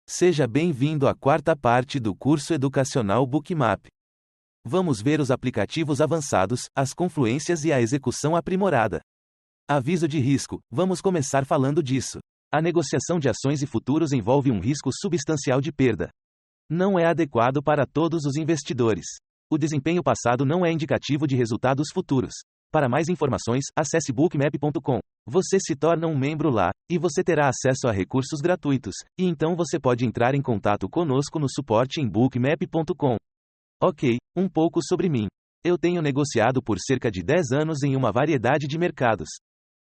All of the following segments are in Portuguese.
Seja bem-vindo à quarta parte do curso educacional Bookmap. Vamos ver os aplicativos avançados, as confluências e a execução aprimorada. Aviso de risco: vamos começar falando disso. A negociação de ações e futuros envolve um risco substancial de perda. Não é adequado para todos os investidores. O desempenho passado não é indicativo de resultados futuros. Para mais informações, acesse bookmap.com. Você se torna um membro lá, e você terá acesso a recursos gratuitos, e então você pode entrar em contato conosco no suporte em bookmap.com. Ok, um pouco sobre mim. Eu tenho negociado por cerca de 10 anos em uma variedade de mercados.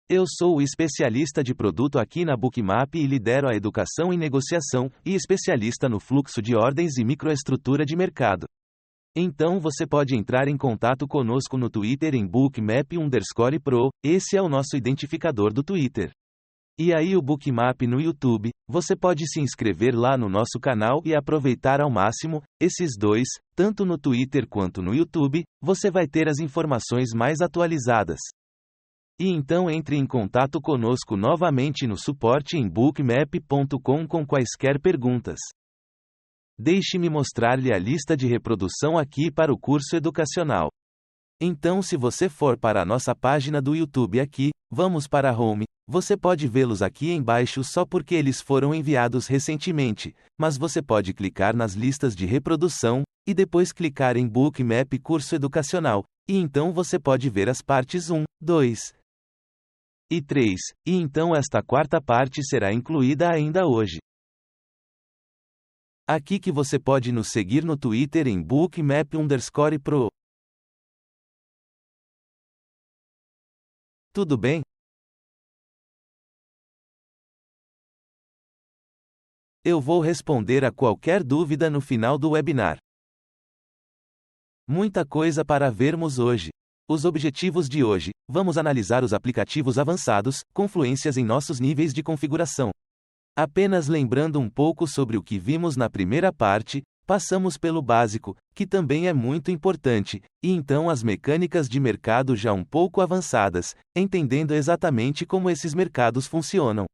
Eu sou o especialista de produto aqui na Bookmap e lidero a educação em negociação, e especialista no fluxo de ordens e microestrutura de mercado. Então você pode entrar em contato conosco no Twitter em bookmap_pro, esse é o nosso identificador do Twitter. E aí o Bookmap no YouTube, você pode se inscrever lá no nosso canal e aproveitar ao máximo, esses dois, tanto no Twitter quanto no YouTube, você vai ter as informações mais atualizadas. E então entre em contato conosco novamente no suporte em bookmap.com com quaisquer perguntas. Deixe-me mostrar-lhe a lista de reprodução aqui para o curso educacional. Então, se você for para a nossa página do YouTube aqui, vamos para Home, você pode vê-los aqui embaixo só porque eles foram enviados recentemente, mas você pode clicar nas listas de reprodução, e depois clicar em Bookmap Curso Educacional, e então você pode ver as partes 1, 2 e 3, e então esta quarta parte será incluída ainda hoje. Aqui que você pode nos seguir no Twitter em bookmap_pro. Tudo bem? Eu vou responder a qualquer dúvida no final do webinar. Muita coisa para vermos hoje. Os objetivos de hoje: vamos analisar os aplicativos avançados, confluências em nossos níveis de configuração. Apenas lembrando um pouco sobre o que vimos na primeira parte, passamos pelo básico, que também é muito importante, e então as mecânicas de mercado já um pouco avançadas, entendendo exatamente como esses mercados funcionam.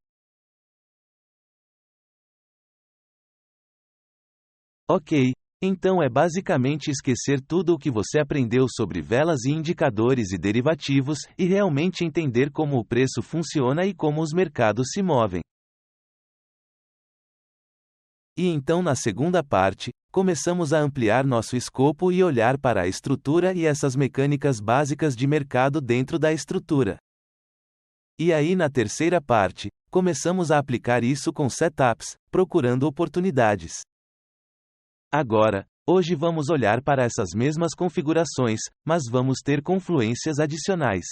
Ok, então é basicamente esquecer tudo o que você aprendeu sobre velas e indicadores e derivativos, e realmente entender como o preço funciona e como os mercados se movem. E então na segunda parte, começamos a ampliar nosso escopo e olhar para a estrutura e essas mecânicas básicas de mercado dentro da estrutura. E aí na terceira parte, começamos a aplicar isso com setups, procurando oportunidades. Agora, hoje vamos olhar para essas mesmas configurações, mas vamos ter confluências adicionais.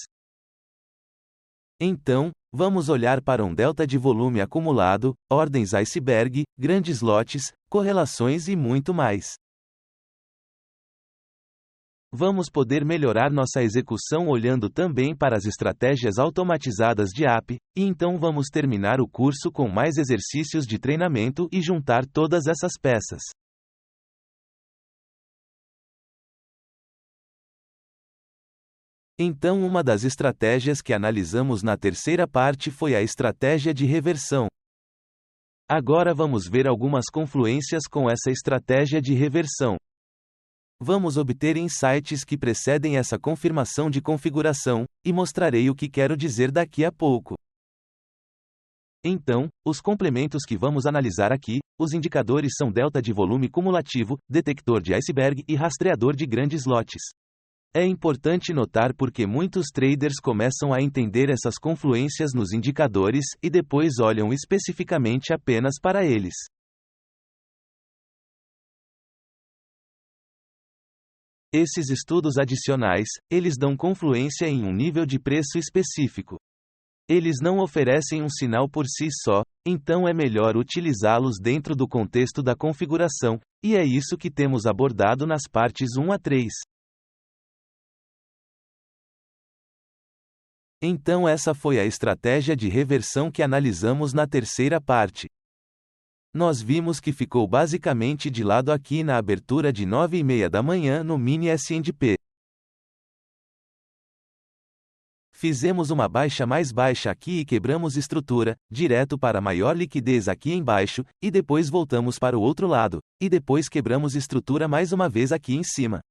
Então, vamos olhar para um delta de volume acumulado, ordens iceberg, grandes lotes, correlações e muito mais. Vamos poder melhorar nossa execução olhando também para as estratégias automatizadas de API, e então vamos terminar o curso com mais exercícios de treinamento e juntar todas essas peças. Então uma das estratégias que analisamos na terceira parte foi a estratégia de reversão. Agora vamos ver algumas confluências com essa estratégia de reversão. Vamos obter insights que precedem essa confirmação de configuração, e mostrarei o que quero dizer daqui a pouco. Então, os complementos que vamos analisar aqui, os indicadores são delta de volume cumulativo, detector de iceberg e rastreador de grandes lotes. É importante notar porque muitos traders começam a entender essas confluências nos indicadores e depois olham especificamente apenas para eles. Esses estudos adicionais, eles dão confluência em um nível de preço específico. Eles não oferecem um sinal por si só, então é melhor utilizá-los dentro do contexto da configuração, e é isso que temos abordado nas partes 1 a 3. Então essa foi a estratégia de reversão que analisamos na terceira parte. Nós vimos que ficou basicamente de lado aqui na abertura de 9h30 da manhã no mini S&P. Fizemos uma baixa mais baixa aqui e quebramos estrutura, direto para maior liquidez aqui embaixo, e depois voltamos para o outro lado, e depois quebramos estrutura mais uma vez aqui em cima.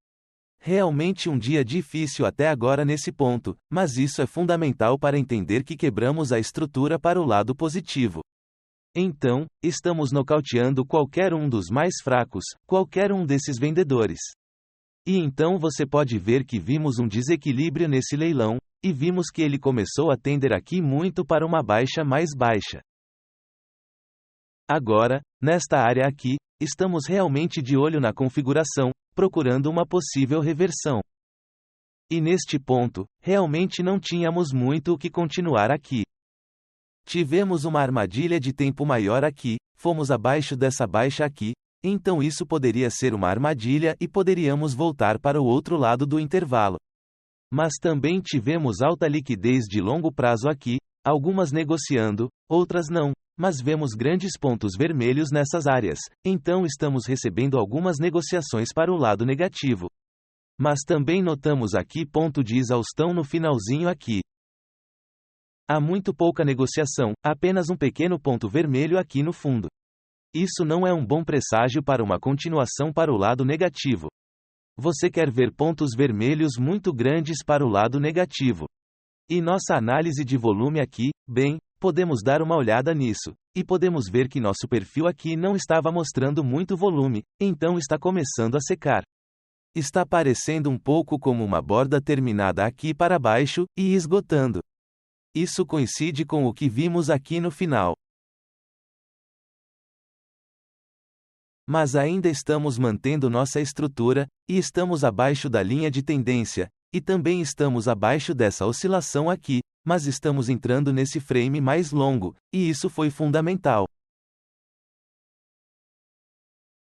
Realmente um dia difícil até agora nesse ponto, mas isso é fundamental para entender que quebramos a estrutura para o lado positivo. Então, estamos nocauteando qualquer um dos mais fracos, qualquer um desses vendedores. E então você pode ver que vimos um desequilíbrio nesse leilão, e vimos que ele começou a tender aqui muito para uma baixa mais baixa. Agora, nesta área aqui, estamos realmente de olho na configuração, procurando uma possível reversão. E neste ponto, realmente não tínhamos muito o que continuar aqui. Tivemos uma armadilha de tempo maior aqui, fomos abaixo dessa baixa aqui, então isso poderia ser uma armadilha e poderíamos voltar para o outro lado do intervalo. Mas também tivemos alta liquidez de longo prazo aqui, algumas negociando, outras não, mas vemos grandes pontos vermelhos nessas áreas, então estamos recebendo algumas negociações para o lado negativo. Mas também notamos aqui ponto de exaustão no finalzinho aqui. Há muito pouca negociação, apenas um pequeno ponto vermelho aqui no fundo. Isso não é um bom presságio para uma continuação para o lado negativo. Você quer ver pontos vermelhos muito grandes para o lado negativo. E nossa análise de volume aqui, bem, podemos dar uma olhada nisso, e podemos ver que nosso perfil aqui não estava mostrando muito volume, então está começando a secar. Está parecendo um pouco como uma borda terminada aqui para baixo, e esgotando. Isso coincide com o que vimos aqui no final. Mas ainda estamos mantendo nossa estrutura, e estamos abaixo da linha de tendência, e também estamos abaixo dessa oscilação aqui, mas estamos entrando nesse frame mais longo, e isso foi fundamental.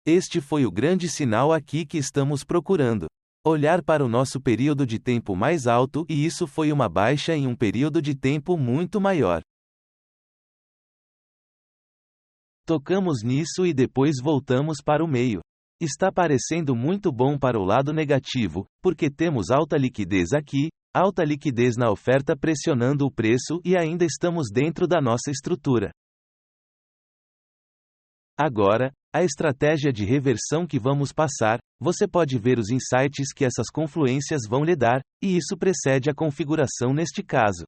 Este foi o grande sinal aqui que estamos procurando. Olhar para o nosso período de tempo mais alto e isso foi uma baixa em um período de tempo muito maior. Tocamos nisso e depois voltamos para o meio. Está parecendo muito bom para o lado negativo, porque temos alta liquidez aqui, alta liquidez na oferta pressionando o preço e ainda estamos dentro da nossa estrutura. Agora, a estratégia de reversão que vamos passar, você pode ver os insights que essas confluências vão lhe dar, e isso precede a configuração neste caso.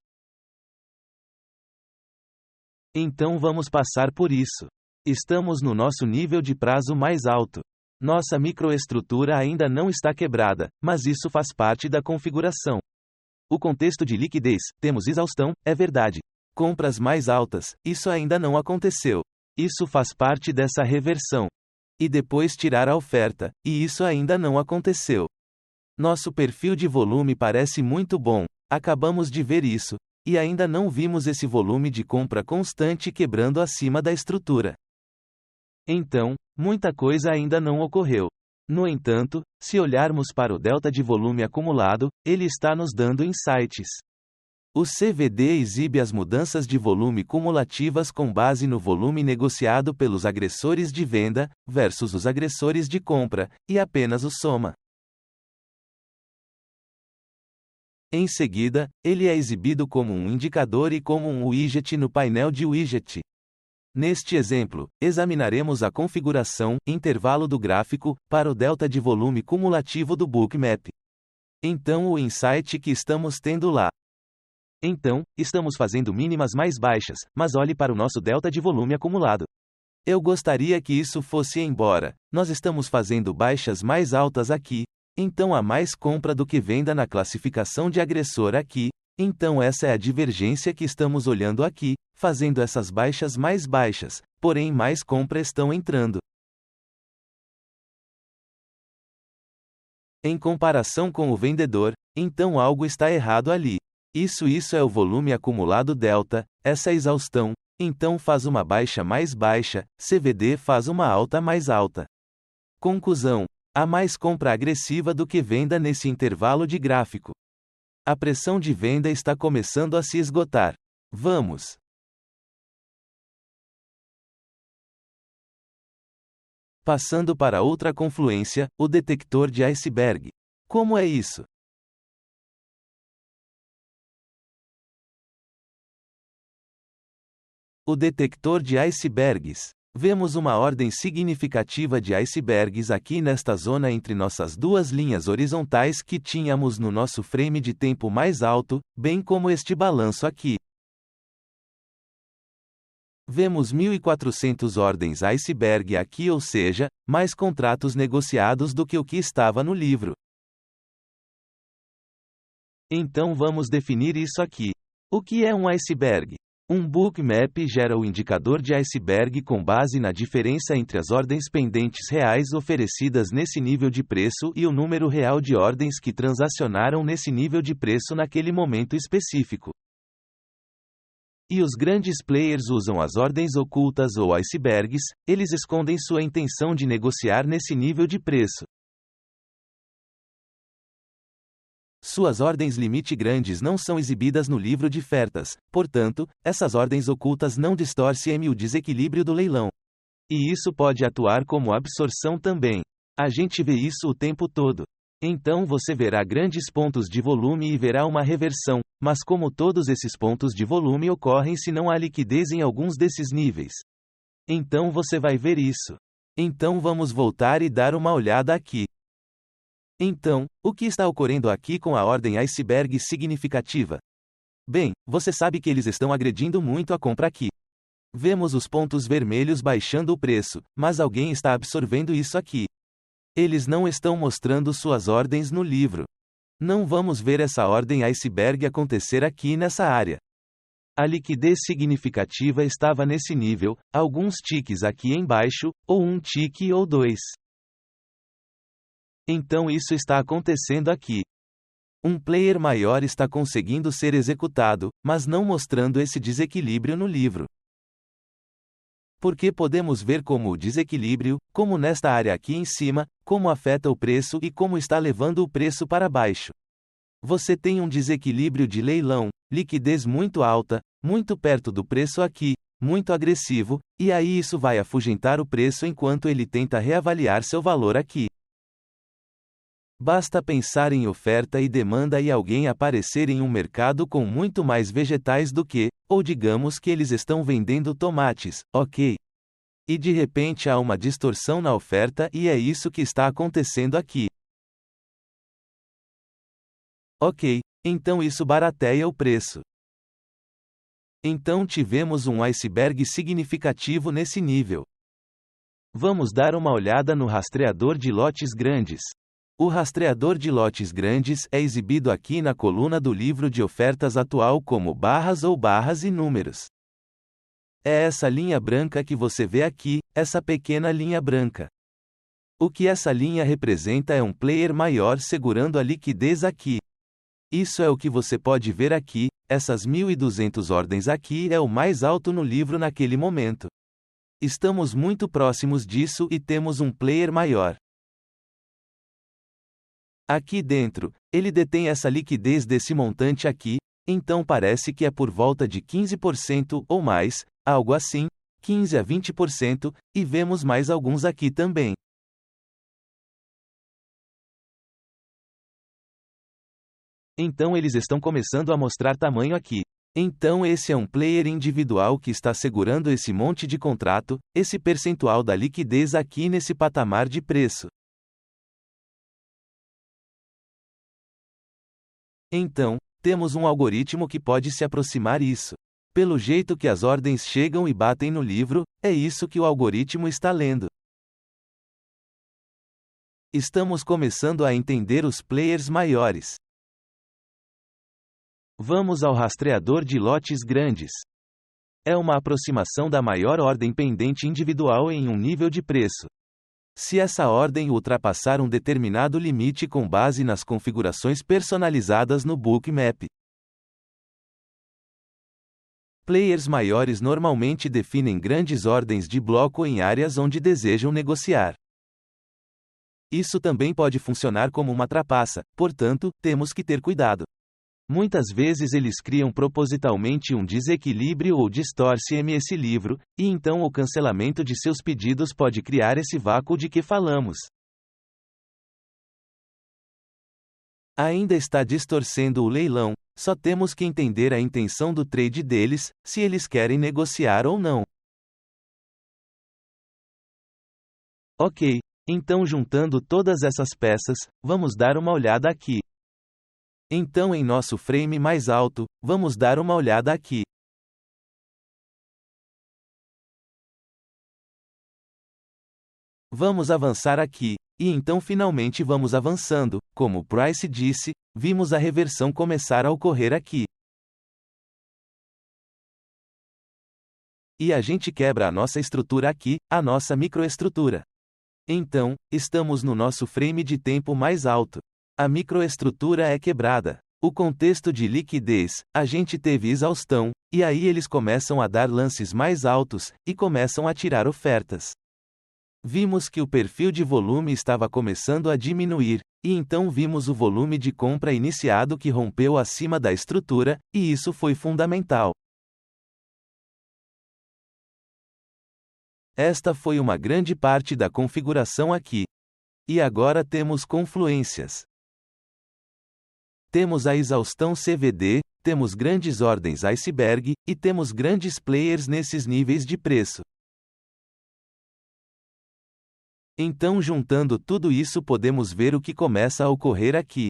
Então vamos passar por isso. Estamos no nosso nível de prazo mais alto. Nossa microestrutura ainda não está quebrada, mas isso faz parte da configuração. O contexto de liquidez, temos exaustão, é verdade. Compras mais altas, isso ainda não aconteceu. Isso faz parte dessa reversão. E depois tirar a oferta, e isso ainda não aconteceu. Nosso perfil de volume parece muito bom, acabamos de ver isso, e ainda não vimos esse volume de compra constante quebrando acima da estrutura. Então, muita coisa ainda não ocorreu. No entanto, se olharmos para o delta de volume acumulado, ele está nos dando insights. O CVD exibe as mudanças de volume cumulativas com base no volume negociado pelos agressores de venda, versus os agressores de compra, e apenas o soma. Em seguida, ele é exibido como um indicador e como um widget no painel de widget. Neste exemplo, examinaremos a configuração, intervalo do gráfico, para o delta de volume cumulativo do Bookmap. Então o insight que estamos tendo lá. Então, estamos fazendo mínimas mais baixas, mas olhe para o nosso delta de volume acumulado. Eu gostaria que isso fosse embora. Nós estamos fazendo baixas mais altas aqui, então há mais compra do que venda na classificação de agressor aqui, então essa é a divergência que estamos olhando aqui, fazendo essas baixas mais baixas, porém mais compra estão entrando. Em comparação com o vendedor, então algo está errado ali. Isso é o volume acumulado delta, essa exaustão, então faz uma baixa mais baixa, CVD faz uma alta mais alta. Conclusão: há mais compra agressiva do que venda nesse intervalo de gráfico. A pressão de venda está começando a se esgotar. Vamos. Passando para outra confluência, o detector de iceberg. Como é isso? O detector de icebergs. Vemos uma ordem significativa de icebergs aqui nesta zona entre nossas duas linhas horizontais que tínhamos no nosso frame de tempo mais alto, bem como este balanço aqui. Vemos 1.400 ordens iceberg aqui, ou seja, mais contratos negociados do que o que estava no livro. Então vamos definir isso aqui. O que é um iceberg? Um bookmap gera o indicador de iceberg com base na diferença entre as ordens pendentes reais oferecidas nesse nível de preço e o número real de ordens que transacionaram nesse nível de preço naquele momento específico. E os grandes players usam as ordens ocultas ou icebergs, eles escondem sua intenção de negociar nesse nível de preço. Suas ordens limite grandes não são exibidas no livro de ofertas, portanto, essas ordens ocultas não distorcem o desequilíbrio do leilão. E isso pode atuar como absorção também. A gente vê isso o tempo todo. Então você verá grandes pontos de volume e verá uma reversão, mas como todos esses pontos de volume ocorrem se não há liquidez em alguns desses níveis. Então você vai ver isso. Então vamos voltar e dar uma olhada aqui. Então, o que está ocorrendo aqui com a ordem iceberg significativa? Bem, você sabe que eles estão agredindo muito a compra aqui. Vemos os pontos vermelhos baixando o preço, mas alguém está absorvendo isso aqui. Eles não estão mostrando suas ordens no livro. Não vamos ver essa ordem iceberg acontecer aqui nessa área. A liquidez significativa estava nesse nível, alguns ticks aqui embaixo, ou um tique ou dois. Então isso está acontecendo aqui. Um player maior está conseguindo ser executado, mas não mostrando esse desequilíbrio no livro. Porque podemos ver como o desequilíbrio, como nesta área aqui em cima, como afeta o preço e como está levando o preço para baixo. Você tem um desequilíbrio de leilão, liquidez muito alta, muito perto do preço aqui, muito agressivo, e aí isso vai afugentar o preço enquanto ele tenta reavaliar seu valor aqui. Basta pensar em oferta e demanda e alguém aparecer em um mercado com muito mais vegetais do que, ou digamos que eles estão vendendo tomates, ok? E de repente há uma distorção na oferta e é isso que está acontecendo aqui. Ok, então isso barateia o preço. Então tivemos um iceberg significativo nesse nível. Vamos dar uma olhada no rastreador de lotes grandes. O rastreador de lotes grandes é exibido aqui na coluna do livro de ofertas atual como barras ou barras e números. É essa linha branca que você vê aqui, essa pequena linha branca. O que essa linha representa é um player maior segurando a liquidez aqui. Isso é o que você pode ver aqui, essas 1.200 ordens aqui é o mais alto no livro naquele momento. Estamos muito próximos disso e temos um player maior. Aqui dentro, ele detém essa liquidez desse montante aqui, então parece que é por volta de 15% ou mais, algo assim, 15 a 20%, e vemos mais alguns aqui também. Então eles estão começando a mostrar tamanho aqui. Então esse é um player individual que está segurando esse monte de contrato, esse percentual da liquidez aqui nesse patamar de preço. Então, temos um algoritmo que pode se aproximar isso. Pelo jeito que as ordens chegam e batem no livro, é isso que o algoritmo está lendo. Estamos começando a entender os players maiores. Vamos ao rastreador de lotes grandes. É uma aproximação da maior ordem pendente individual em um nível de preço. Se essa ordem ultrapassar um determinado limite com base nas configurações personalizadas no bookmap. Players maiores normalmente definem grandes ordens de bloco em áreas onde desejam negociar. Isso também pode funcionar como uma trapaça, portanto, temos que ter cuidado. Muitas vezes eles criam propositalmente um desequilíbrio ou distorcem esse livro, e então o cancelamento de seus pedidos pode criar esse vácuo de que falamos. Ainda está distorcendo o leilão, só temos que entender a intenção do trade deles, se eles querem negociar ou não. Ok, então juntando todas essas peças, vamos dar uma olhada aqui. Então em nosso frame mais alto, vamos dar uma olhada aqui. Vamos avançar aqui, e então finalmente vamos avançando, como Price disse, vimos a reversão começar a ocorrer aqui. E a gente quebra a nossa estrutura aqui, a nossa microestrutura. Então, estamos no nosso frame de tempo mais alto. A microestrutura é quebrada. O contexto de liquidez, a gente teve exaustão, e aí eles começam a dar lances mais altos, e começam a tirar ofertas. Vimos que o perfil de volume estava começando a diminuir, e então vimos o volume de compra iniciado que rompeu acima da estrutura, e isso foi fundamental. Esta foi uma grande parte da configuração aqui. E agora temos confluências. Temos a exaustão CVD, temos grandes ordens iceberg, e temos grandes players nesses níveis de preço. Então juntando tudo isso podemos ver o que começa a ocorrer aqui.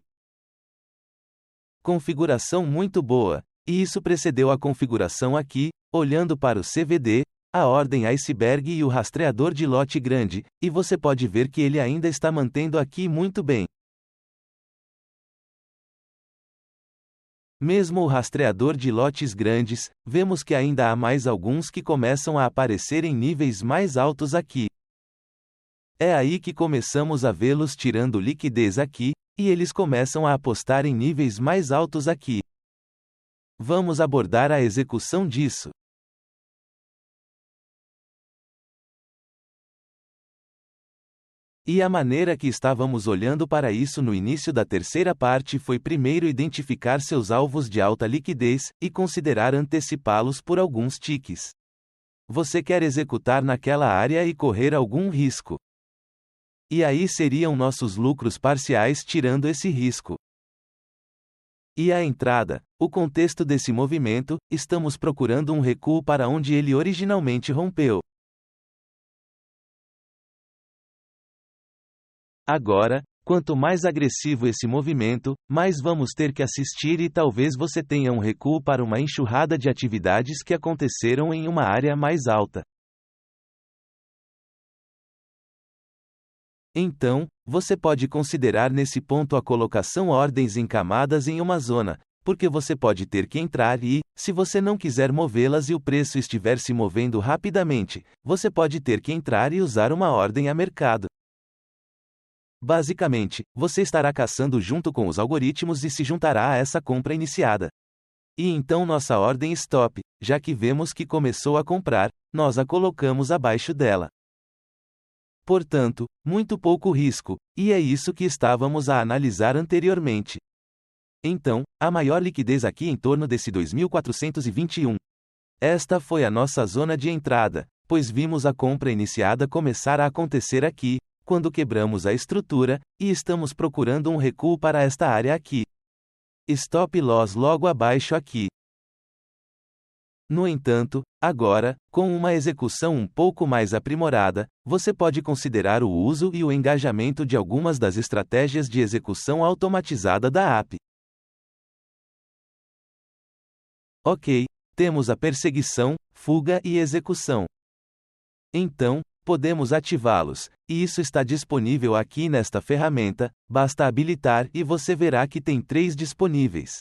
Configuração muito boa, e isso precedeu a configuração aqui, olhando para o CVD, a ordem iceberg e o rastreador de lote grande, e você pode ver que ele ainda está mantendo aqui muito bem. Mesmo o rastreador de lotes grandes, vemos que ainda há mais alguns que começam a aparecer em níveis mais altos aqui. É aí que começamos a vê-los tirando liquidez aqui, e eles começam a apostar em níveis mais altos aqui. Vamos abordar a execução disso. E a maneira que estávamos olhando para isso no início da terceira parte foi primeiro identificar seus alvos de alta liquidez, e considerar antecipá-los por alguns ticks. Você quer executar naquela área e correr algum risco. E aí seriam nossos lucros parciais tirando esse risco. E a entrada, o contexto desse movimento, estamos procurando um recuo para onde ele originalmente rompeu. Agora, quanto mais agressivo esse movimento, mais vamos ter que assistir e talvez você tenha um recuo para uma enxurrada de atividades que aconteceram em uma área mais alta. Então, você pode considerar nesse ponto a colocação ordens em camadas em uma zona, porque você pode ter que entrar e, se você não quiser movê-las e o preço estiver se movendo rapidamente, você pode ter que entrar e usar uma ordem a mercado. Basicamente, você estará caçando junto com os algoritmos e se juntará a essa compra iniciada. E então nossa ordem stop, já que vemos que começou a comprar, nós a colocamos abaixo dela. Portanto, muito pouco risco, e é isso que estávamos a analisar anteriormente. Então, a maior liquidez aqui em torno desse 2421. Esta foi a nossa zona de entrada, pois vimos a compra iniciada começar a acontecer aqui, quando quebramos a estrutura, e estamos procurando um recuo para esta área aqui. Stop loss logo abaixo aqui. No entanto, agora, com uma execução um pouco mais aprimorada, você pode considerar o uso e o engajamento de algumas das estratégias de execução automatizada da app. Ok, temos a perseguição, fuga e execução. Então, podemos ativá-los, e isso está disponível aqui nesta ferramenta, basta habilitar e você verá que tem 3 disponíveis.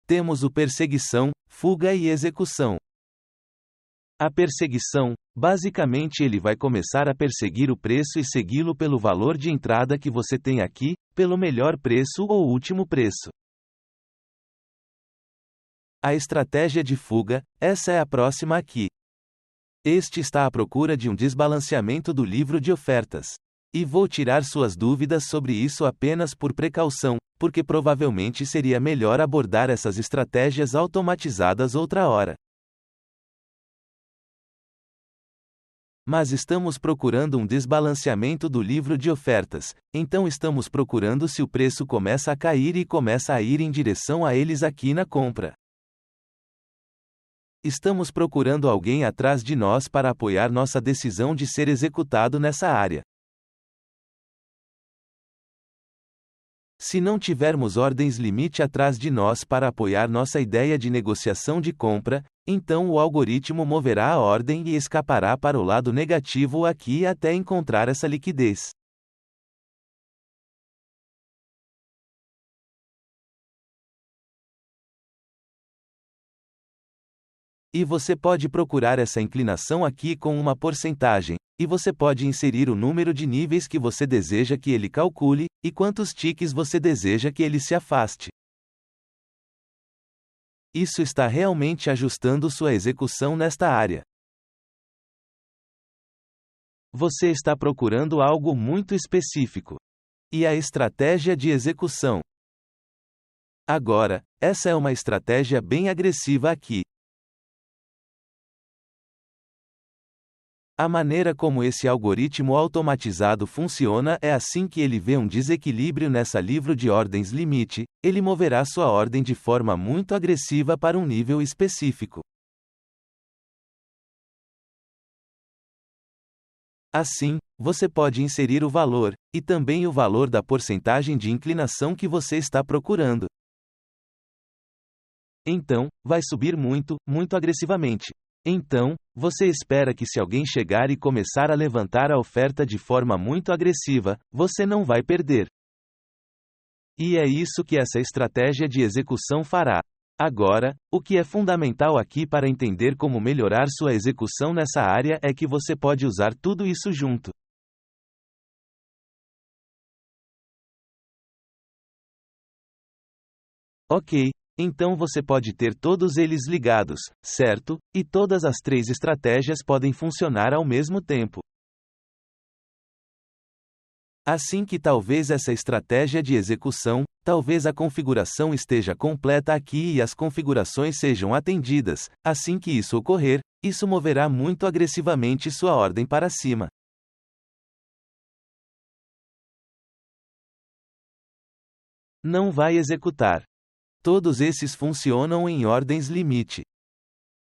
Temos o perseguição, fuga e execução. A perseguição, basicamente ele vai começar a perseguir o preço e segui-lo pelo valor de entrada que você tem aqui, pelo melhor preço ou último preço. A estratégia de fuga, essa é a próxima aqui. Este está à procura de um desbalanceamento do livro de ofertas. E vou tirar suas dúvidas sobre isso apenas por precaução, porque provavelmente seria melhor abordar essas estratégias automatizadas outra hora. Mas estamos procurando um desbalanceamento do livro de ofertas, então estamos procurando se o preço começa a cair e começa a ir em direção a eles aqui na compra. Estamos procurando alguém atrás de nós para apoiar nossa decisão de ser executado nessa área. Se não tivermos ordens limite atrás de nós para apoiar nossa ideia de negociação de compra, então o algoritmo moverá a ordem e escapará para o lado negativo aqui até encontrar essa liquidez. E você pode procurar essa inclinação aqui com uma porcentagem, e você pode inserir o número de níveis que você deseja que ele calcule, e quantos tiques você deseja que ele se afaste. Isso está realmente ajustando sua execução nesta área. Você está procurando algo muito específico. E a estratégia de execução. Agora, essa é uma estratégia bem agressiva aqui. A maneira como esse algoritmo automatizado funciona é assim que ele vê um desequilíbrio nessa livro de ordens limite, ele moverá sua ordem de forma muito agressiva para um nível específico. Assim, você pode inserir o valor, e também o valor da porcentagem de inclinação que você está procurando. Então, vai subir muito, muito agressivamente. Então, você espera que se alguém chegar e começar a levantar a oferta de forma muito agressiva, você não vai perder. E é isso que essa estratégia de execução fará. Agora, o que é fundamental aqui para entender como melhorar sua execução nessa área é que você pode usar tudo isso junto. Ok. Então você pode ter todos eles ligados, certo? E todas as três estratégias podem funcionar ao mesmo tempo. Assim que talvez essa estratégia de execução, talvez a configuração esteja completa aqui e as configurações sejam atendidas. Assim que isso ocorrer, isso moverá muito agressivamente sua ordem para cima. Não vai executar. Todos esses funcionam em ordens limite.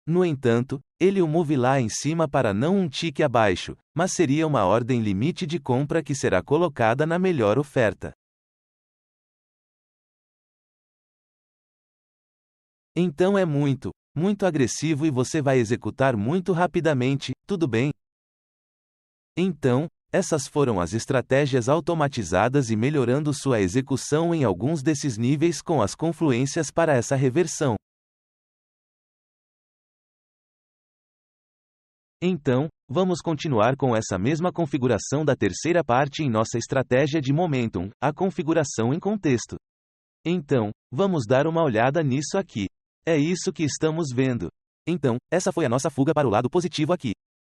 No entanto, ele o move lá em cima para não um tique abaixo, mas seria uma ordem limite de compra que será colocada na melhor oferta. Então é muito, muito agressivo e você vai executar muito rapidamente, tudo bem? Então, essas foram as estratégias automatizadas e melhorando sua execução em alguns desses níveis com as confluências para essa reversão. Então, vamos continuar com essa mesma configuração da terceira parte em nossa estratégia de momentum, a configuração em contexto. Então, vamos dar uma olhada nisso aqui. É isso que estamos vendo. Então, essa foi a nossa fuga para o lado positivo aqui.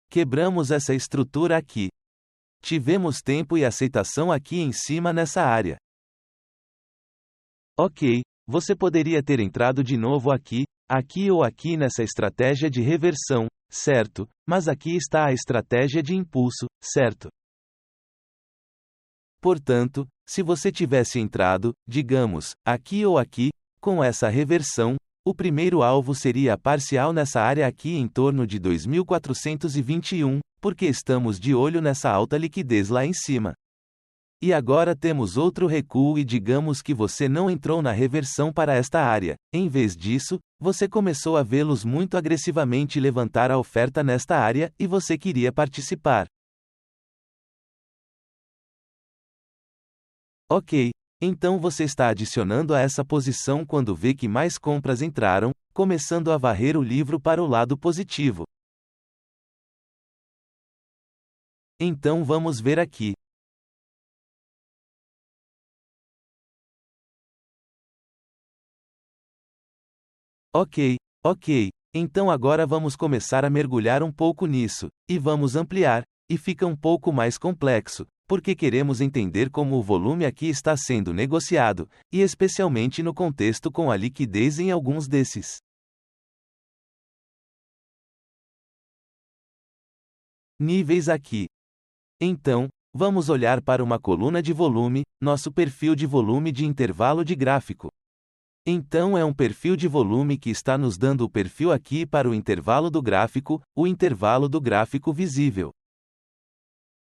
Quebramos essa estrutura aqui. Tivemos tempo e aceitação aqui em cima nessa área. Ok, você poderia ter entrado de novo aqui, aqui ou aqui nessa estratégia de reversão, certo? Mas aqui está a estratégia de impulso, certo? Portanto, se você tivesse entrado, digamos, aqui ou aqui, com essa reversão, o primeiro alvo seria a parcial nessa área aqui em torno de 2.421, porque estamos de olho nessa alta liquidez lá em cima. E agora temos outro recuo e digamos que você não entrou na reversão para esta área. Em vez disso, você começou a vê-los muito agressivamente levantar a oferta nesta área e você queria participar. Ok. Então você está adicionando a essa posição quando vê que mais compras entraram, começando a varrer o livro para o lado positivo. Então vamos ver aqui. Ok, ok. Então agora vamos começar a mergulhar um pouco nisso, e vamos ampliar, e fica um pouco mais complexo, porque queremos entender como o volume aqui está sendo negociado, e especialmente no contexto com a liquidez em alguns desses níveis aqui. Então, vamos olhar para uma coluna de volume, nosso perfil de volume de intervalo de gráfico. Então é um perfil de volume que está nos dando o perfil aqui para o intervalo do gráfico, o intervalo do gráfico visível.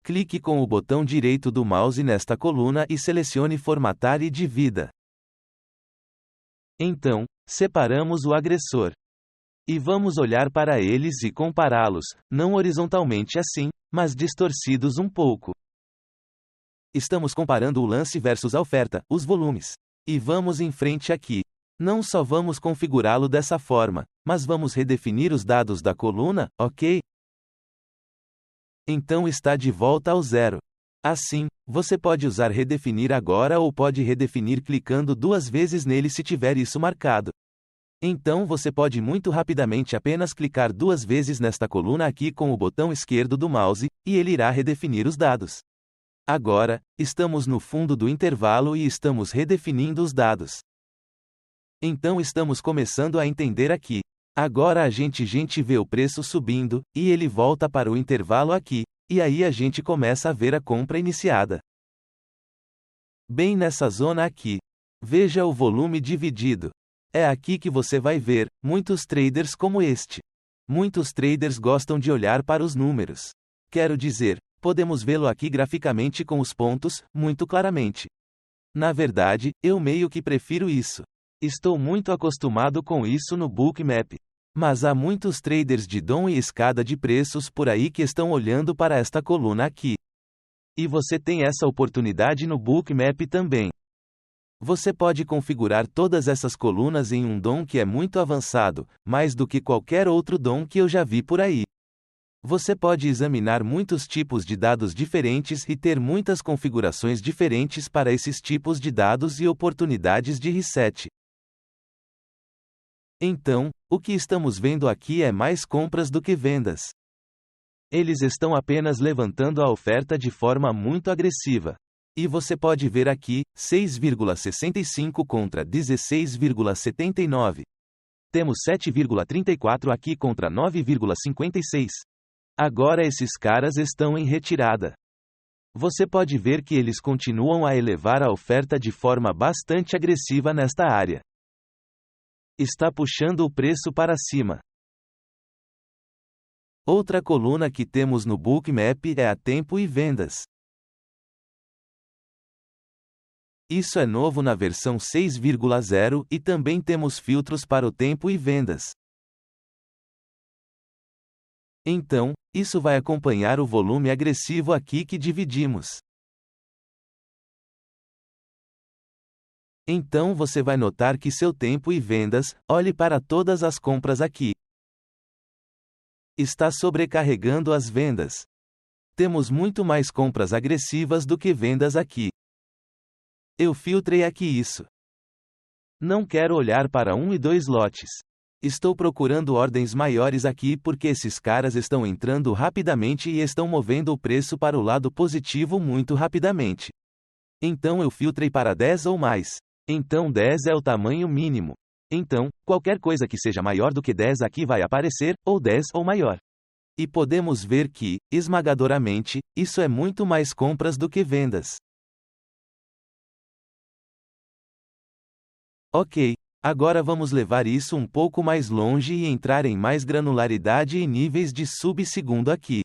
Clique com o botão direito do mouse nesta coluna e selecione Formatar e Divida. Então, separamos o agressor. E vamos olhar para eles e compará-los, não horizontalmente assim, mas distorcidos um pouco. Estamos comparando o lance versus a oferta, os volumes. E vamos em frente aqui. Não só vamos configurá-lo dessa forma, mas vamos redefinir os dados da coluna, ok? Então está de volta ao zero. Assim, você pode usar redefinir agora ou pode redefinir clicando 2 vezes nele se tiver isso marcado. Então você pode muito rapidamente apenas clicar 2 vezes nesta coluna aqui com o botão esquerdo do mouse, e ele irá redefinir os dados. Agora, estamos no fundo do intervalo e estamos redefinindo os dados. Então estamos começando a entender aqui. Agora a gente vê o preço subindo, e ele volta para o intervalo aqui, e aí a gente começa a ver a compra iniciada. Bem nessa zona aqui. Veja o volume dividido. É aqui que você vai ver muitos traders como este. Muitos traders gostam de olhar para os números. Quero dizer, podemos vê-lo aqui graficamente com os pontos, muito claramente. Na verdade, eu meio que prefiro isso. Estou muito acostumado com isso no Bookmap. Mas há muitos traders de DOM e escada de preços por aí que estão olhando para esta coluna aqui. E você tem essa oportunidade no Bookmap também. Você pode configurar todas essas colunas em um DOM que é muito avançado, mais do que qualquer outro DOM que eu já vi por aí. Você pode examinar muitos tipos de dados diferentes e ter muitas configurações diferentes para esses tipos de dados e oportunidades de reset. Então, o que estamos vendo aqui é mais compras do que vendas. Eles estão apenas levantando a oferta de forma muito agressiva. E você pode ver aqui, 6,65 contra 16,79. Temos 7,34 aqui contra 9,56. Agora esses caras estão em retirada. Você pode ver que eles continuam a elevar a oferta de forma bastante agressiva nesta área. Está puxando o preço para cima. Outra coluna que temos no Bookmap é a tempo e vendas. Isso é novo na versão 6.0 e também temos filtros para o tempo e vendas. Então, isso vai acompanhar o volume agressivo aqui que dividimos. Então você vai notar que seu tempo e vendas, olhe para todas as compras aqui. Está sobrecarregando as vendas. Temos muito mais compras agressivas do que vendas aqui. Eu filtrei aqui isso. Não quero olhar para 1 e 2 lotes. Estou procurando ordens maiores aqui porque esses caras estão entrando rapidamente e estão movendo o preço para o lado positivo muito rapidamente. Então eu filtrei para 10 ou mais. Então 10 é o tamanho mínimo. Então, qualquer coisa que seja maior do que 10 aqui vai aparecer, ou 10 ou maior. E podemos ver que, esmagadoramente, isso é muito mais compras do que vendas. Ok, agora vamos levar isso um pouco mais longe e entrar em mais granularidade e níveis de subsegundo aqui.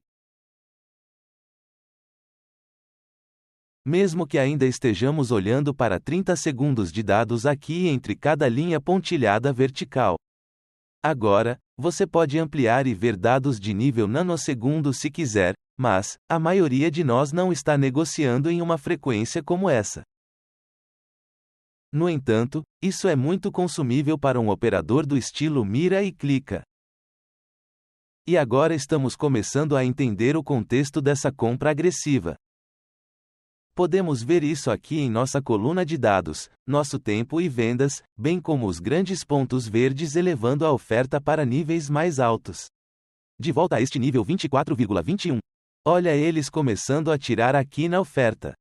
Mesmo que ainda estejamos olhando para 30 segundos de dados aqui entre cada linha pontilhada vertical. Agora, você pode ampliar e ver dados de nível nanosegundo se quiser, mas, a maioria de nós não está negociando em uma frequência como essa. No entanto, isso é muito consumível para um operador do estilo mira e clica. E agora estamos começando a entender o contexto dessa compra agressiva. Podemos ver isso aqui em nossa coluna de dados, nosso tempo e vendas, bem como os grandes pontos verdes elevando a oferta para níveis mais altos. De volta a este nível 24,21. Olha eles começando a tirar aqui na oferta.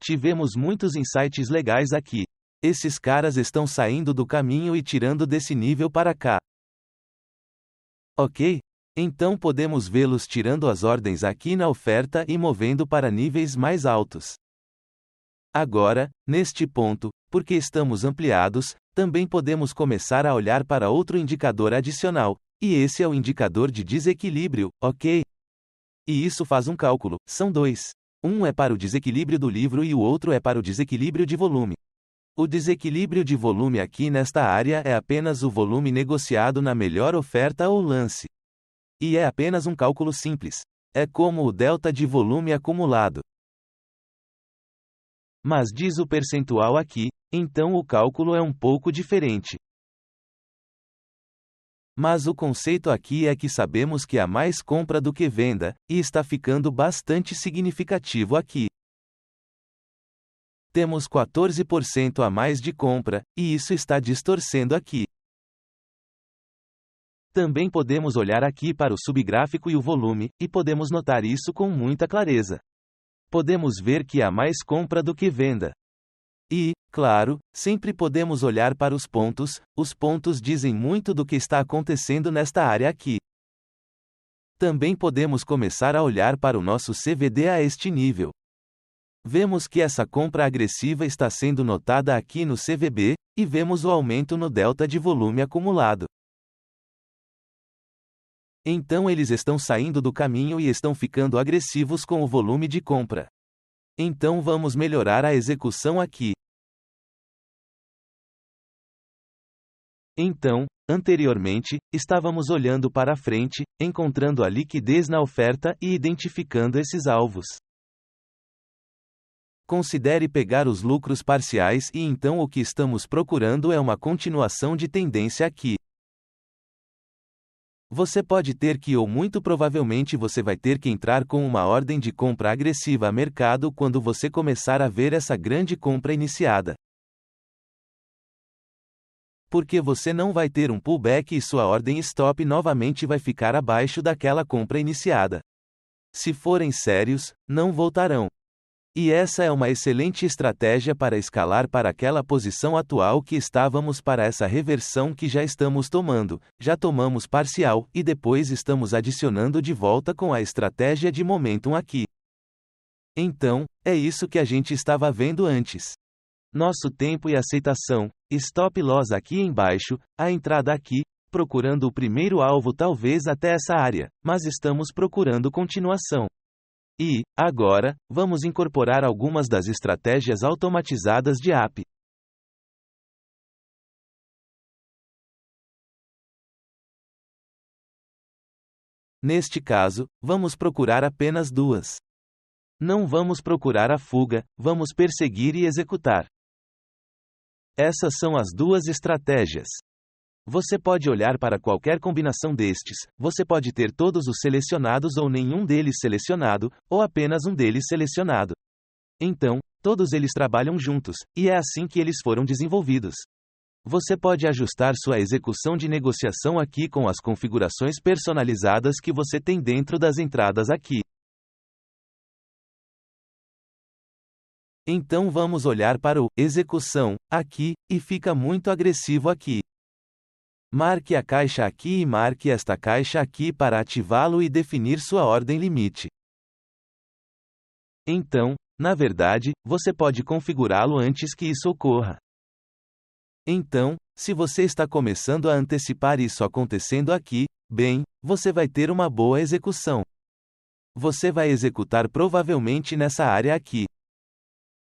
Tivemos muitos insights legais aqui. Esses caras estão saindo do caminho e tirando desse nível para cá. Ok? Então podemos vê-los tirando as ordens aqui na oferta e movendo para níveis mais altos. Agora, neste ponto, porque estamos ampliados, também podemos começar a olhar para outro indicador adicional, e esse é o indicador de desequilíbrio, ok? E isso faz um cálculo, são dois. Um é para o desequilíbrio do livro e o outro é para o desequilíbrio de volume. O desequilíbrio de volume aqui nesta área é apenas o volume negociado na melhor oferta ou lance. E é apenas um cálculo simples. É como o delta de volume acumulado. Mas diz o percentual aqui, então o cálculo é um pouco diferente. Mas o conceito aqui é que sabemos que há mais compra do que venda, e está ficando bastante significativo aqui. Temos 14% a mais de compra, e isso está distorcendo aqui. Também podemos olhar aqui para o subgráfico e o volume, e podemos notar isso com muita clareza. Podemos ver que há mais compra do que venda. E, claro, sempre podemos olhar para os pontos dizem muito do que está acontecendo nesta área aqui. Também podemos começar a olhar para o nosso CVD a este nível. Vemos que essa compra agressiva está sendo notada aqui no CVB, e vemos o aumento no delta de volume acumulado. Então eles estão saindo do caminho e estão ficando agressivos com o volume de compra. Então vamos melhorar a execução aqui. Então, anteriormente, estávamos olhando para frente, encontrando a liquidez na oferta e identificando esses alvos. Considere pegar os lucros parciais e então o que estamos procurando é uma continuação de tendência aqui. Você pode ter que ou muito provavelmente você vai ter que entrar com uma ordem de compra agressiva a mercado quando você começar a ver essa grande compra iniciada. Porque você não vai ter um pullback e sua ordem stop novamente vai ficar abaixo daquela compra iniciada. Se forem sérios, não voltarão. E essa é uma excelente estratégia para escalar para aquela posição atual que estávamos para essa reversão que já estamos tomando, já tomamos parcial, e depois estamos adicionando de volta com a estratégia de momentum aqui. Então, é isso que a gente estava vendo antes. Nosso tempo e aceitação, stop loss aqui embaixo, a entrada aqui, procurando o primeiro alvo talvez até essa área, mas estamos procurando continuação. E, agora, vamos incorporar algumas das estratégias automatizadas de API. Neste caso, vamos procurar apenas duas. Não vamos procurar a fuga, vamos perseguir e executar. Essas são as duas estratégias. Você pode olhar para qualquer combinação destes, você pode ter todos os selecionados ou nenhum deles selecionado, ou apenas um deles selecionado. Então, todos eles trabalham juntos, e é assim que eles foram desenvolvidos. Você pode ajustar sua execução de negociação aqui com as configurações personalizadas que você tem dentro das entradas aqui. Então vamos olhar para o execução aqui, e fica muito agressivo aqui. Marque a caixa aqui e marque esta caixa aqui para ativá-lo e definir sua ordem limite. Então, na verdade, você pode configurá-lo antes que isso ocorra. Então, se você está começando a antecipar isso acontecendo aqui, bem, você vai ter uma boa execução. Você vai executar provavelmente nessa área aqui.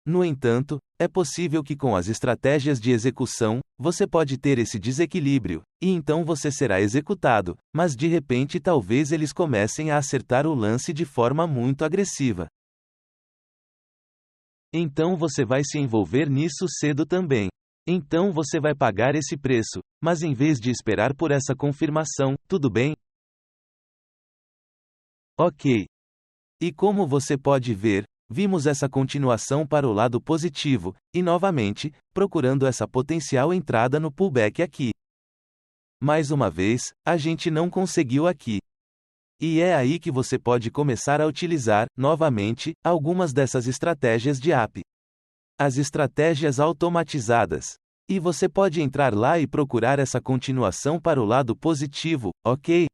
No entanto, é possível que com as estratégias de execução, você pode ter esse desequilíbrio, e então você será executado, mas de repente talvez eles comecem a acertar o lance de forma muito agressiva. Então você vai se envolver nisso cedo também. Então você vai pagar esse preço, mas em vez de esperar por essa confirmação, tudo bem? Ok. E como você pode ver, vimos essa continuação para o lado positivo, e novamente, procurando essa potencial entrada no pullback aqui. Mais uma vez, a gente não conseguiu aqui. E é aí que você pode começar a utilizar, novamente, algumas dessas estratégias de API. As estratégias automatizadas. E você pode entrar lá e procurar essa continuação para o lado positivo, ok?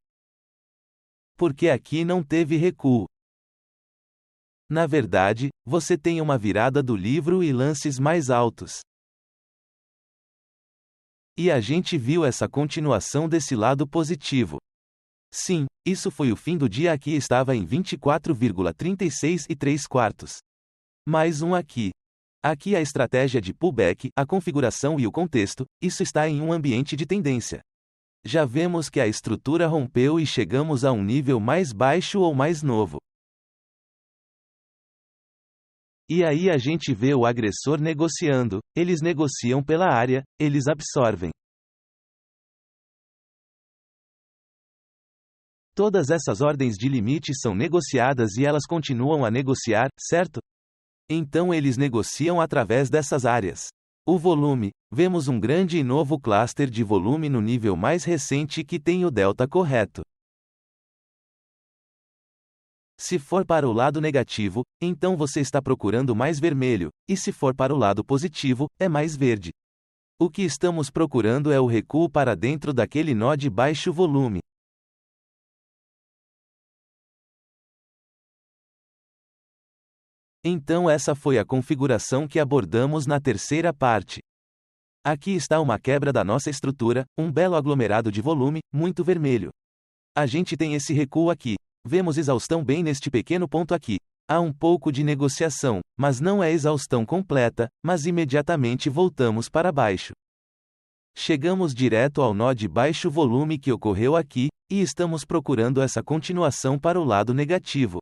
porque aqui não teve recuo. Na verdade, você tem uma virada do livro e lances mais altos. E a gente viu essa continuação desse lado positivo. Sim, isso foi o fim do dia, aqui estava em 24,36 e 3/4. Mais um aqui. Aqui a estratégia de pullback, a configuração e o contexto, isso está em um ambiente de tendência. Já vemos que a estrutura rompeu e chegamos a um nível mais baixo ou mais novo. E aí a gente vê o agressor negociando, eles negociam pela área, eles absorvem. Todas essas ordens de limite são negociadas e elas continuam a negociar, certo? Então eles negociam através dessas áreas. O volume, vemos um grande e novo cluster de volume no nível mais recente que tem o delta correto. Se for para o lado negativo, então você está procurando mais vermelho, e se for para o lado positivo, é mais verde. O que estamos procurando é o recuo para dentro daquele nó de baixo volume. Então essa foi a configuração que abordamos na terceira parte. Aqui está uma quebra da nossa estrutura, um belo aglomerado de volume, muito vermelho. A gente tem esse recuo aqui. Vemos exaustão bem neste pequeno ponto aqui. Há um pouco de negociação, mas não é exaustão completa, mas imediatamente voltamos para baixo. Chegamos direto ao nó de baixo volume que ocorreu aqui, e estamos procurando essa continuação para o lado negativo.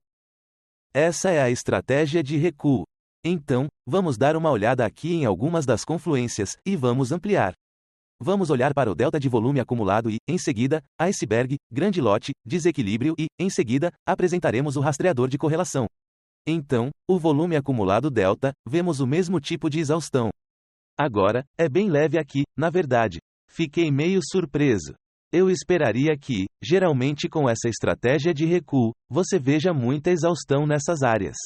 Essa é a estratégia de recuo. Então, vamos dar uma olhada aqui em algumas das confluências, e vamos ampliar. Vamos olhar para o delta de volume acumulado e, em seguida, iceberg, grande lote, desequilíbrio e, em seguida, apresentaremos o rastreador de correlação. Então, o volume acumulado delta, vemos o mesmo tipo de exaustão. Agora, é bem leve aqui, na verdade. Fiquei meio surpreso. Eu esperaria que, geralmente com essa estratégia de recuo, você veja muita exaustão nessas áreas.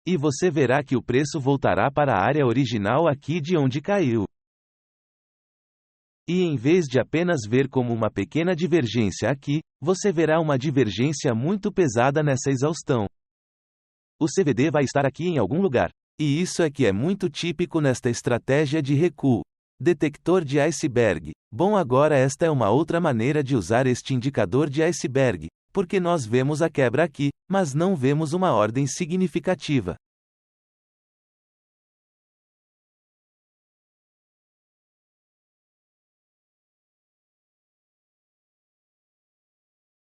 E você verá que o preço voltará para a área original aqui de onde caiu. E em vez de apenas ver como uma pequena divergência aqui, você verá uma divergência muito pesada nessa exaustão. O CVD vai estar aqui em algum lugar. E isso é que é muito típico nesta estratégia de recuo. Detector de iceberg. Bom, agora esta é uma outra maneira de usar este indicador de iceberg, porque nós vemos a quebra aqui, mas não vemos uma ordem significativa.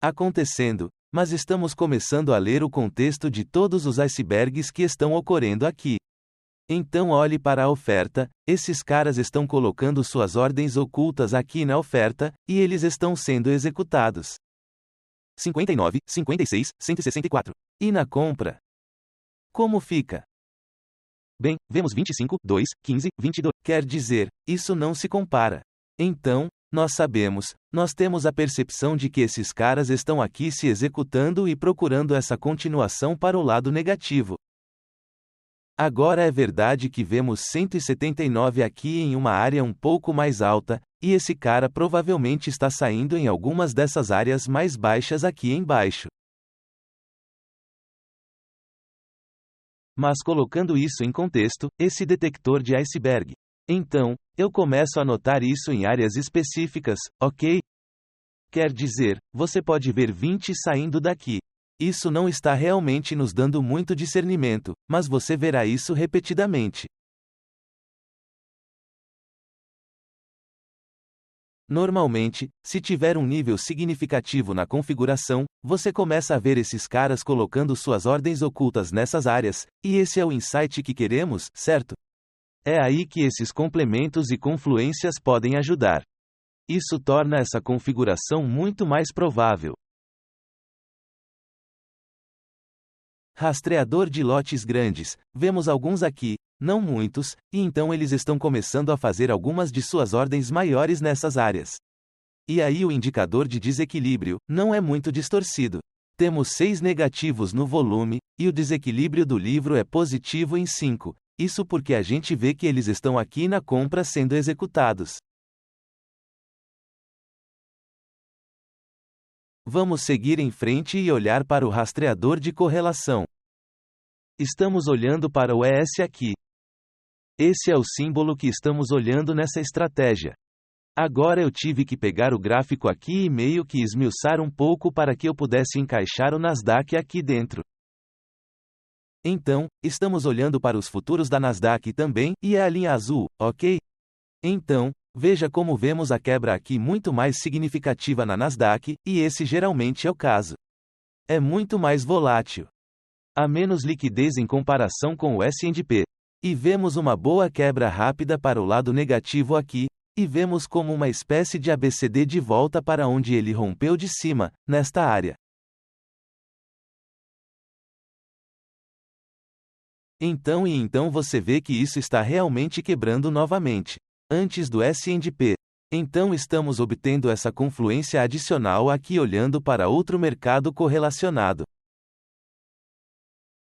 Acontecendo, mas estamos começando a ler o contexto de todos os icebergs que estão ocorrendo aqui. Então olhe para a oferta, esses caras estão colocando suas ordens ocultas aqui na oferta, e eles estão sendo executados. 59, 56, 164. E na compra? Como fica? Bem, vemos 25, 2, 15, 22. Quer dizer, isso não se compara. Então, nós sabemos, nós temos a percepção de que esses caras estão aqui se executando e procurando essa continuação para o lado negativo. Agora é verdade que vemos 179 aqui em uma área um pouco mais alta, e esse cara provavelmente está saindo em algumas dessas áreas mais baixas aqui embaixo. Mas colocando isso em contexto, esse detector de iceberg. Então, eu começo a notar isso em áreas específicas, ok? Quer dizer, você pode ver 20 saindo daqui. Isso não está realmente nos dando muito discernimento, mas você verá isso repetidamente. Normalmente, se tiver um nível significativo na configuração, você começa a ver esses caras colocando suas ordens ocultas nessas áreas, e esse é o insight que queremos, certo? É aí que esses complementos e confluências podem ajudar. Isso torna essa configuração muito mais provável. Rastreador de lotes grandes, vemos alguns aqui, não muitos, e então eles estão começando a fazer algumas de suas ordens maiores nessas áreas. E aí o indicador de desequilíbrio não é muito distorcido. Temos 6 negativos no volume, e o desequilíbrio do livro é positivo em 5, isso porque a gente vê que eles estão aqui na compra sendo executados. Vamos seguir em frente e olhar para o rastreador de correlação. Estamos olhando para o ES aqui. Esse é o símbolo que estamos olhando nessa estratégia. Agora eu tive que pegar o gráfico aqui e meio que esmiuçar um pouco para que eu pudesse encaixar o Nasdaq aqui dentro. Então, estamos olhando para os futuros da Nasdaq também, e é a linha azul, ok? Então, veja como vemos a quebra aqui muito mais significativa na Nasdaq, e esse geralmente é o caso. É muito mais volátil. Há menos liquidez em comparação com o S&P. E vemos uma boa quebra rápida para o lado negativo aqui, e vemos como uma espécie de ABCD de volta para onde ele rompeu de cima, nesta área. Então você vê que isso está realmente quebrando novamente. Antes do S&P. Então estamos obtendo essa confluência adicional aqui olhando para outro mercado correlacionado.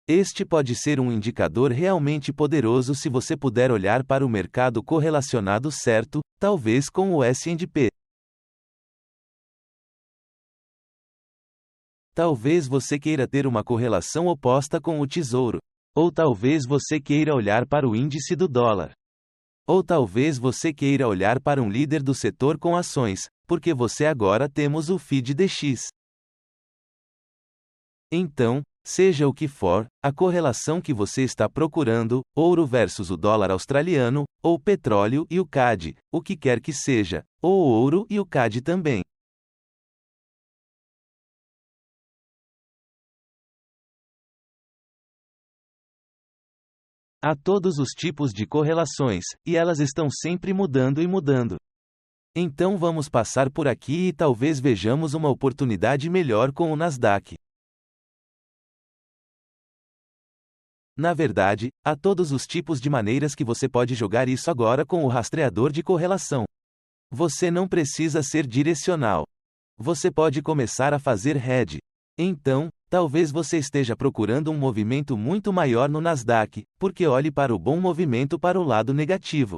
Este pode ser um indicador realmente poderoso se você puder olhar para o mercado correlacionado certo, talvez com o S&P. Talvez você queira ter uma correlação oposta com o tesouro. Ou talvez você queira olhar para o índice do dólar. Ou talvez você queira olhar para um líder do setor com ações, porque você agora temos o FIDDX. Então, seja o que for, a correlação que você está procurando, ouro versus o dólar australiano, ou petróleo e o CAD, o que quer que seja, ou ouro e o CAD também. Há todos os tipos de correlações, e elas estão sempre mudando e mudando. Então vamos passar por aqui e talvez vejamos uma oportunidade melhor com o Nasdaq. Na verdade, há todos os tipos de maneiras que você pode jogar isso agora com o rastreador de correlação. Você não precisa ser direcional. Você pode começar a fazer hedge. Então, talvez você esteja procurando um movimento muito maior no Nasdaq, porque olhe para o bom movimento para o lado negativo.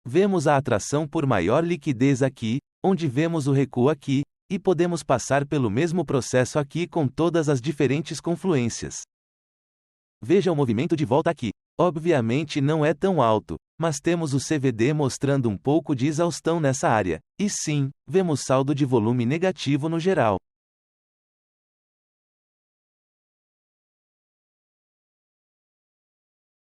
Vemos a atração por maior liquidez aqui, onde vemos o recuo aqui, e podemos passar pelo mesmo processo aqui com todas as diferentes confluências. Veja o movimento de volta aqui. Obviamente não é tão alto, mas temos o CVD mostrando um pouco de exaustão nessa área, e sim, vemos saldo de volume negativo no geral.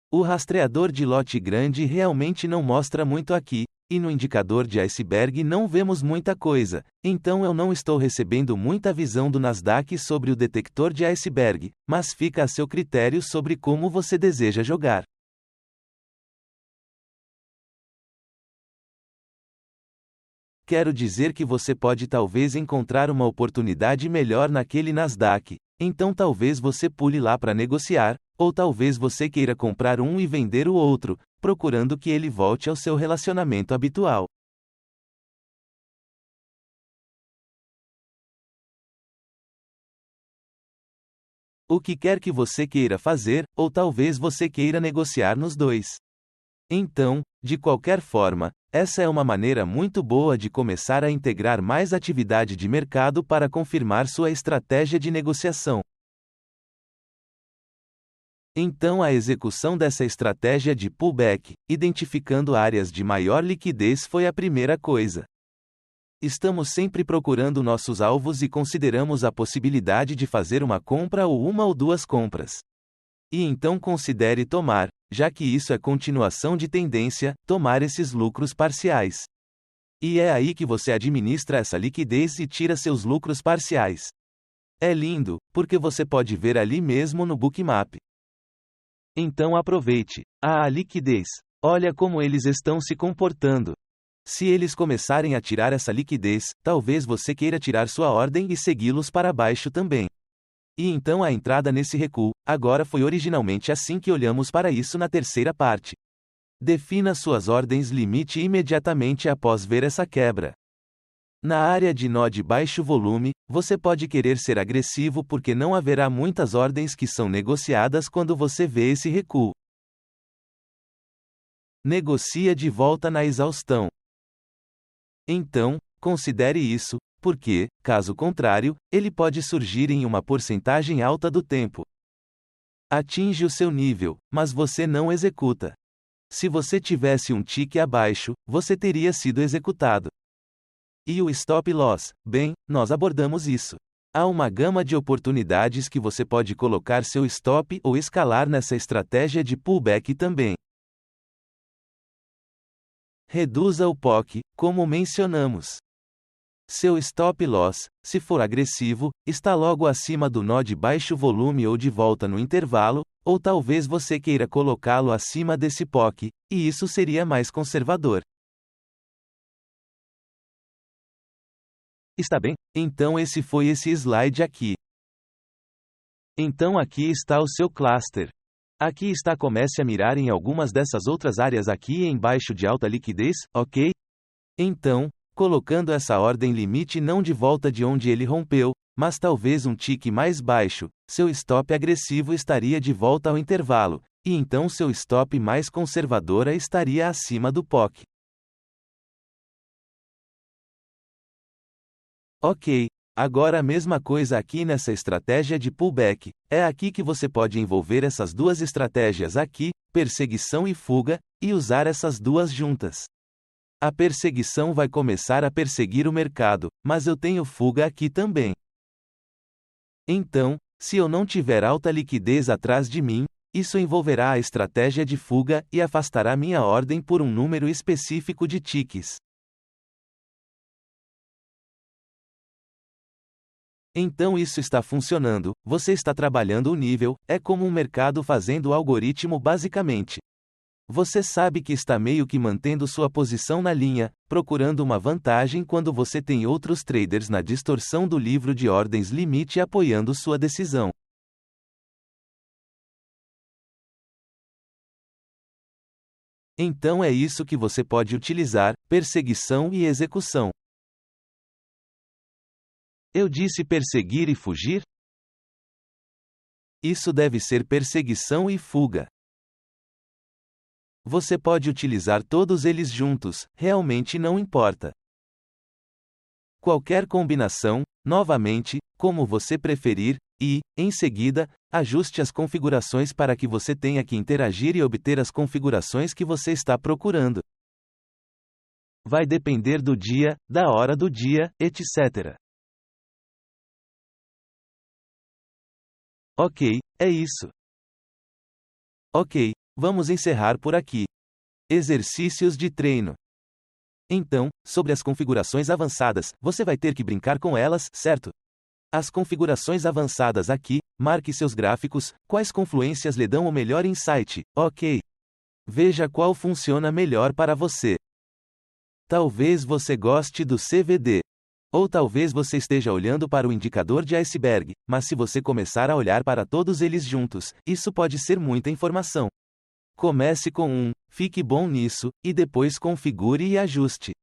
O rastreador de lote grande realmente não mostra muito aqui, e no indicador de iceberg não vemos muita coisa, então eu não estou recebendo muita visão do Nasdaq sobre o detector de iceberg, mas fica a seu critério sobre como você deseja jogar. Quero dizer que você pode talvez encontrar uma oportunidade melhor naquele Nasdaq, então talvez você pule lá para negociar, ou talvez você queira comprar um e vender o outro, procurando que ele volte ao seu relacionamento habitual. O que quer que você queira fazer, ou talvez você queira negociar nos dois. Então, de qualquer forma, essa é uma maneira muito boa de começar a integrar mais atividade de mercado para confirmar sua estratégia de negociação. Então a execução dessa estratégia de pullback, identificando áreas de maior liquidez foi a primeira coisa. Estamos sempre procurando nossos alvos e consideramos a possibilidade de fazer uma compra ou uma ou duas compras. E então considere tomar, já que isso é continuação de tendência, tomar esses lucros parciais. E é aí que você administra essa liquidez e tira seus lucros parciais. É lindo, porque você pode ver ali mesmo no Bookmap. Então aproveite. A liquidez. Olha como eles estão se comportando. Se eles começarem a tirar essa liquidez, talvez você queira tirar sua ordem e segui-los para baixo também. E então a entrada nesse recuo, agora foi originalmente assim que olhamos para isso na terceira parte. Defina suas ordens limite imediatamente após ver essa quebra. Na área de nó de baixo volume, você pode querer ser agressivo porque não haverá muitas ordens que são negociadas quando você vê esse recuo. Negocia de volta na exaustão. Então, considere isso, porque, caso contrário, ele pode surgir em uma porcentagem alta do tempo. Atinge o seu nível, mas você não executa. Se você tivesse um tique abaixo, você teria sido executado. E o stop loss? Bem, nós abordamos isso. Há uma gama de oportunidades que você pode colocar seu stop ou escalar nessa estratégia de pullback também. Reduza o POC, como mencionamos. Seu stop loss, se for agressivo, está logo acima do nó de baixo volume ou de volta no intervalo, ou talvez você queira colocá-lo acima desse POC, e isso seria mais conservador. Está bem? Então esse foi esse slide aqui. Então aqui está o seu cluster. Aqui está, comece a mirar em algumas dessas outras áreas aqui embaixo de alta liquidez, ok? Então, colocando essa ordem limite não de volta de onde ele rompeu, mas talvez um tique mais baixo, seu stop agressivo estaria de volta ao intervalo, e então seu stop mais conservadora estaria acima do POC. Ok, agora a mesma coisa aqui nessa estratégia de pullback, é aqui que você pode envolver essas duas estratégias aqui, perseguição e fuga, e usar essas duas juntas. A perseguição vai começar a perseguir o mercado, mas eu tenho fuga aqui também. Então, se eu não tiver alta liquidez atrás de mim, isso envolverá a estratégia de fuga e afastará minha ordem por um número específico de tiques. Então isso está funcionando, você está trabalhando o nível, é como um mercado fazendo o algoritmo basicamente. Você sabe que está meio que mantendo sua posição na linha, procurando uma vantagem quando você tem outros traders na distorção do livro de ordens limite apoiando sua decisão. Então é isso que você pode utilizar, perseguição e execução. Eu disse perseguir e fugir? Isso deve ser perseguição e fuga. Você pode utilizar todos eles juntos, realmente não importa. Qualquer combinação, novamente, como você preferir, e, em seguida, ajuste as configurações para que você tenha que interagir e obter as configurações que você está procurando. Vai depender do dia, da hora do dia, etc. Ok, é isso. Ok, vamos encerrar por aqui. Exercícios de treino. Então, sobre as configurações avançadas, você vai ter que brincar com elas, certo? As configurações avançadas aqui, marque seus gráficos, quais confluências lhe dão o melhor insight, ok? Veja qual funciona melhor para você. Talvez você goste do CVD. Ou talvez você esteja olhando para o indicador de iceberg, mas se você começar a olhar para todos eles juntos, isso pode ser muita informação. Comece com um, fique bom nisso, e depois configure e ajuste.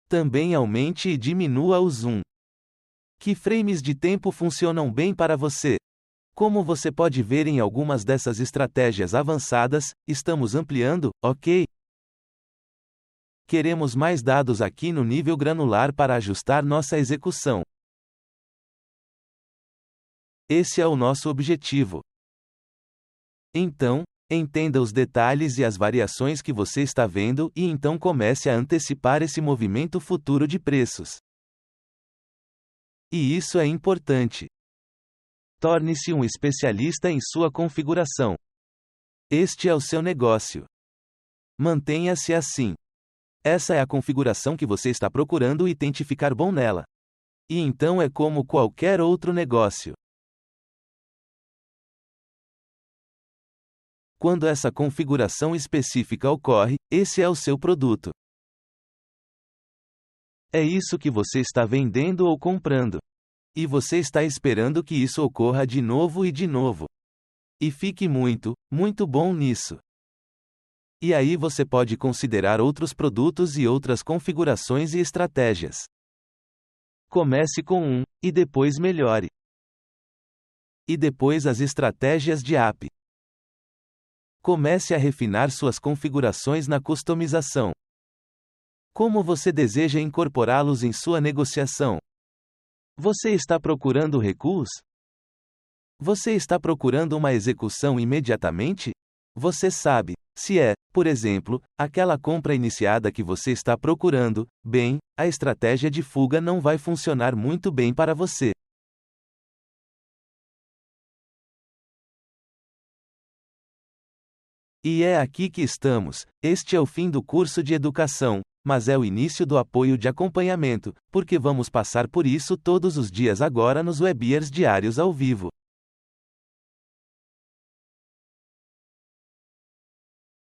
Também aumente e diminua o zoom. Que frames de tempo funcionam bem para você? Como você pode ver em algumas dessas estratégias avançadas, estamos ampliando, ok? Queremos mais dados aqui no nível granular para ajustar nossa execução. Esse é o nosso objetivo. Então, entenda os detalhes e as variações que você está vendo e então comece a antecipar esse movimento futuro de preços. E isso é importante. Torne-se um especialista em sua configuração. Este é o seu negócio. Mantenha-se assim. Essa é a configuração que você está procurando e tente ficar bom nela. E então é como qualquer outro negócio. Quando essa configuração específica ocorre, esse é o seu produto. É isso que você está vendendo ou comprando. E você está esperando que isso ocorra de novo e de novo. E fique muito, muito bom nisso. E aí você pode considerar outros produtos e outras configurações e estratégias. Comece com um, e depois melhore. E depois as estratégias de app. Comece a refinar suas configurações na customização. Como você deseja incorporá-los em sua negociação? Você está procurando recuos? Você está procurando uma execução imediatamente? Você sabe, se é, por exemplo, aquela compra iniciada que você está procurando, bem, a estratégia de fuga não vai funcionar muito bem para você. E é aqui que estamos. Este é o fim do curso de educação, mas é o início do apoio de acompanhamento, porque vamos passar por isso todos os dias agora nos webinars diários ao vivo.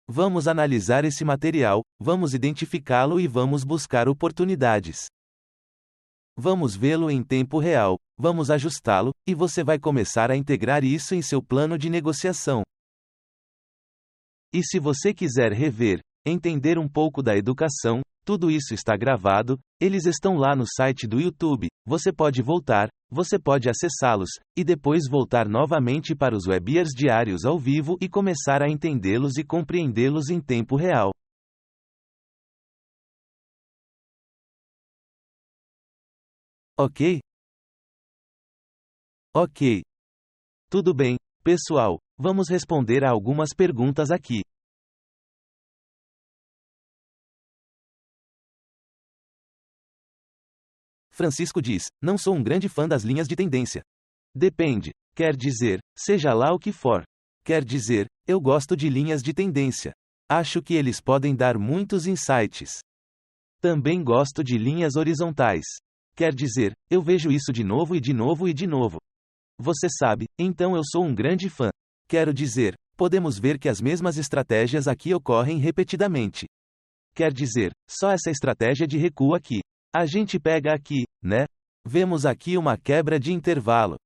Vamos analisar esse material, vamos identificá-lo e vamos buscar oportunidades. Vamos vê-lo em tempo real, vamos ajustá-lo, e você vai começar a integrar isso em seu plano de negociação. E se você quiser rever, entender um pouco da educação, tudo isso está gravado, eles estão lá no site do YouTube, você pode voltar, você pode acessá-los, e depois voltar novamente para os webinars diários ao vivo e começar a entendê-los e compreendê-los em tempo real. Ok? Ok. Tudo bem, pessoal, vamos responder a algumas perguntas aqui. Francisco diz: não sou um grande fã das linhas de tendência. Depende, quer dizer, seja lá o que for. Quer dizer, eu gosto de linhas de tendência. Acho que eles podem dar muitos insights. Também gosto de linhas horizontais. Quer dizer, eu vejo isso de novo e de novo e de novo. Você sabe, então eu sou um grande fã. Quero dizer, podemos ver que as mesmas estratégias aqui ocorrem repetidamente. Quer dizer, só essa estratégia de recuo aqui. A gente pega aqui, né? Vemos aqui uma quebra de intervalo.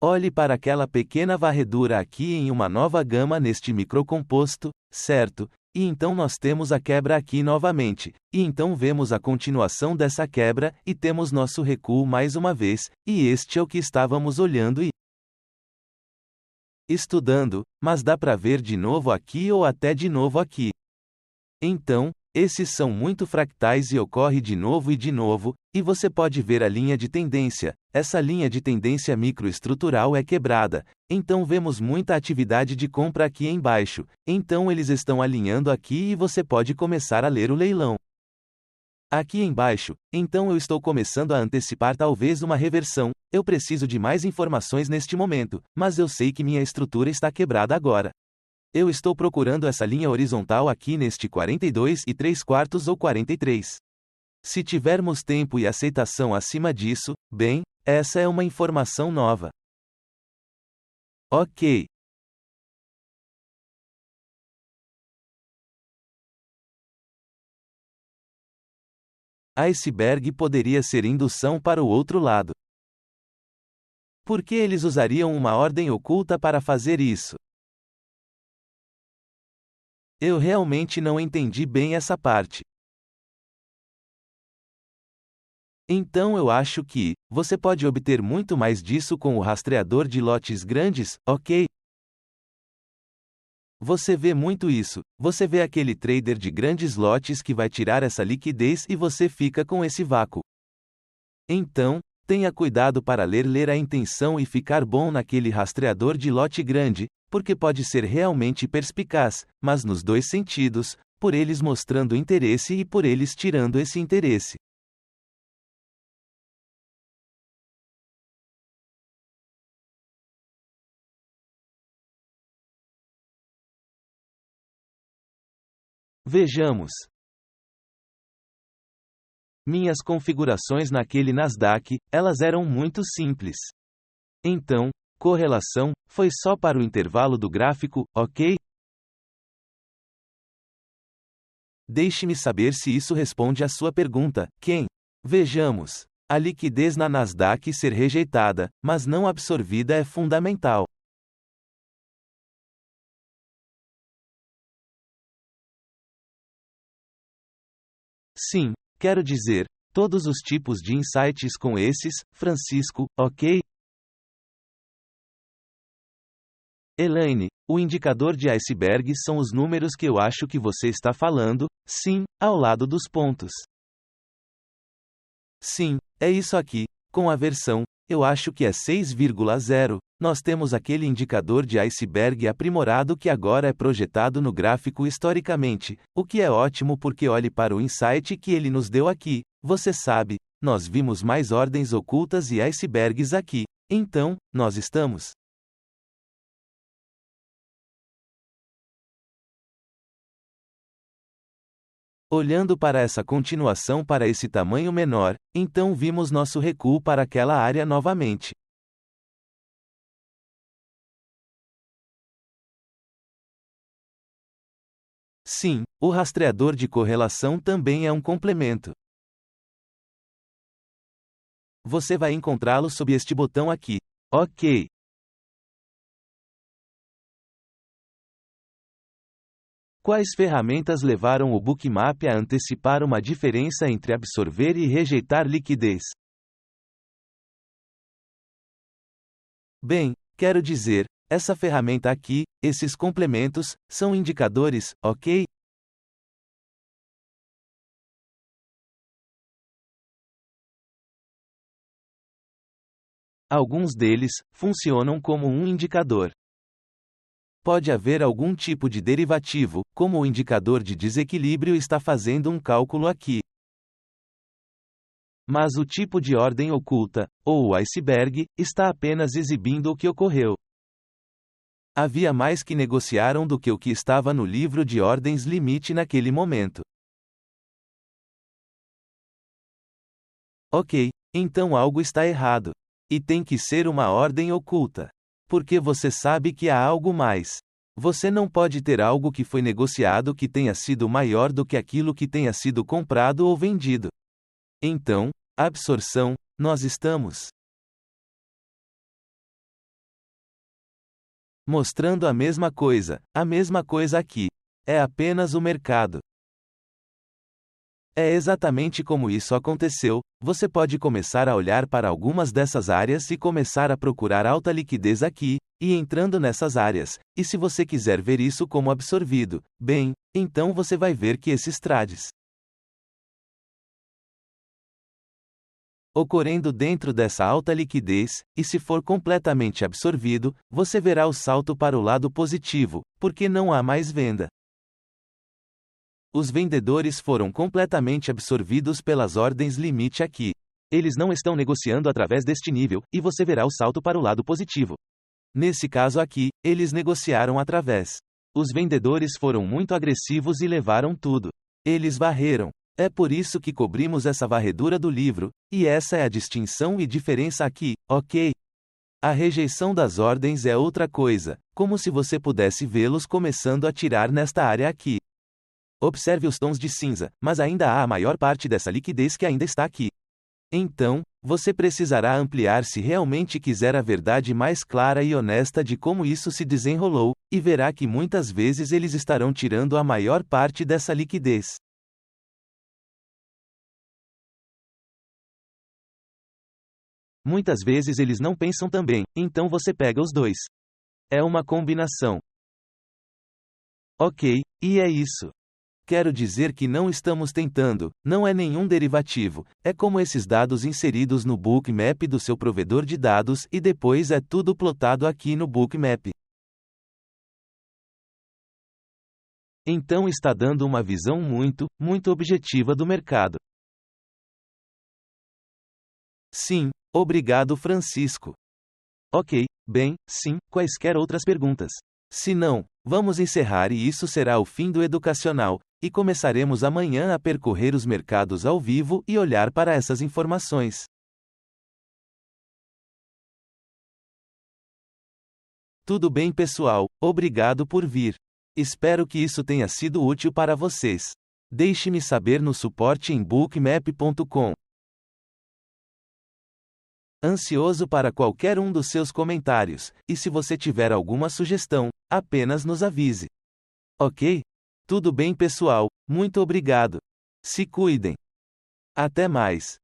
Olhe para aquela pequena varredura aqui em uma nova gama neste microcomposto, certo? E então nós temos a quebra aqui novamente, e então vemos a continuação dessa quebra, e temos nosso recuo mais uma vez, e este é o que estávamos olhando e estudando, mas dá para ver de novo aqui ou até de novo aqui. Então, esses são muito fractais e ocorre de novo, e você pode ver a linha de tendência. Essa linha de tendência microestrutural é quebrada. Então vemos muita atividade de compra aqui embaixo. Então eles estão alinhando aqui e você pode começar a ler o leilão. Aqui embaixo, então eu estou começando a antecipar talvez uma reversão. Eu preciso de mais informações neste momento, mas eu sei que minha estrutura está quebrada agora. Eu estou procurando essa linha horizontal aqui neste 42 e 3/4 ou 43. Se tivermos tempo e aceitação acima disso, bem, essa é uma informação nova. Ok. Iceberg poderia ser indução para o outro lado. Por que eles usariam uma ordem oculta para fazer isso? Eu realmente não entendi bem essa parte. Então eu acho que você pode obter muito mais disso com o rastreador de lotes grandes, ok? Você vê muito isso. Você vê aquele trader de grandes lotes que vai tirar essa liquidez e você fica com esse vácuo. Então, tenha cuidado para ler a intenção e ficar bom naquele rastreador de lote grande, porque pode ser realmente perspicaz, mas nos dois sentidos, por eles mostrando interesse e por eles tirando esse interesse. Vejamos. Minhas configurações naquele Nasdaq, elas eram muito simples. Então, correlação, foi só para o intervalo do gráfico, ok? Deixe-me saber se isso responde à sua pergunta, Ken. Vejamos. A liquidez na Nasdaq ser rejeitada, mas não absorvida é fundamental. Sim, quero dizer, todos os tipos de insights com esses, Francisco, ok? Elaine, o indicador de iceberg são os números que eu acho que você está falando, sim, ao lado dos pontos. Sim, é isso aqui. Com a versão, eu acho que é 6,0, nós temos aquele indicador de iceberg aprimorado que agora é projetado no gráfico historicamente, o que é ótimo porque olhe para o insight que ele nos deu aqui, você sabe, nós vimos mais ordens ocultas e icebergs aqui, então, nós estamos olhando para essa continuação para esse tamanho menor, então vimos nosso recuo para aquela área novamente. Sim, o rastreador de correlação também é um complemento. Você vai encontrá-lo sob este botão aqui. Ok. Quais ferramentas levaram o Bookmap a antecipar uma diferença entre absorver e rejeitar liquidez? Bem, quero dizer, essa ferramenta aqui, esses complementos, são indicadores, ok? Alguns deles funcionam como um indicador. Pode haver algum tipo de derivativo, como o indicador de desequilíbrio está fazendo um cálculo aqui. Mas o tipo de ordem oculta, ou o iceberg, está apenas exibindo o que ocorreu. Havia mais que negociaram do que o que estava no livro de ordens limite naquele momento. Ok, então algo está errado. E tem que ser uma ordem oculta. Porque você sabe que há algo mais. Você não pode ter algo que foi negociado que tenha sido maior do que aquilo que tenha sido comprado ou vendido. Então, absorção, nós estamos mostrando a mesma coisa aqui. É apenas o mercado. É exatamente como isso aconteceu. Você pode começar a olhar para algumas dessas áreas e começar a procurar alta liquidez aqui, e entrando nessas áreas, e se você quiser ver isso como absorvido, bem, então você vai ver que esses trades ocorrendo dentro dessa alta liquidez, e se for completamente absorvido, você verá o salto para o lado positivo, porque não há mais venda. Os vendedores foram completamente absorvidos pelas ordens limite aqui. Eles não estão negociando através deste nível, e você verá o salto para o lado positivo. Nesse caso aqui, eles negociaram através. Os vendedores foram muito agressivos e levaram tudo. Eles varreram. É por isso que cobrimos essa varredura do livro, e essa é a distinção e diferença aqui, ok? A rejeição das ordens é outra coisa, como se você pudesse vê-los começando a tirar nesta área aqui. Observe os tons de cinza, mas ainda há a maior parte dessa liquidez que ainda está aqui. Então, você precisará ampliar se realmente quiser a verdade mais clara e honesta de como isso se desenrolou, e verá que muitas vezes eles estarão tirando a maior parte dessa liquidez. Muitas vezes eles não pensam também, então você pega os dois. É uma combinação. Ok, e é isso. Quero dizer que não estamos tentando, não é nenhum derivativo, é como esses dados inseridos no bookmap do seu provedor de dados e depois é tudo plotado aqui no bookmap. Então está dando uma visão muito objetiva do mercado. Sim, obrigado Francisco. Ok, bem, sim, quaisquer outras perguntas? Se não, vamos encerrar e isso será o fim do educacional, e começaremos amanhã a percorrer os mercados ao vivo e olhar para essas informações. Tudo bem, pessoal, obrigado por vir. Espero que isso tenha sido útil para vocês. Deixe-me saber no suporte em bookmap.com. Ansioso para qualquer um dos seus comentários, e se você tiver alguma sugestão, apenas nos avise. Ok? Tudo bem, pessoal, muito obrigado. Se cuidem. Até mais.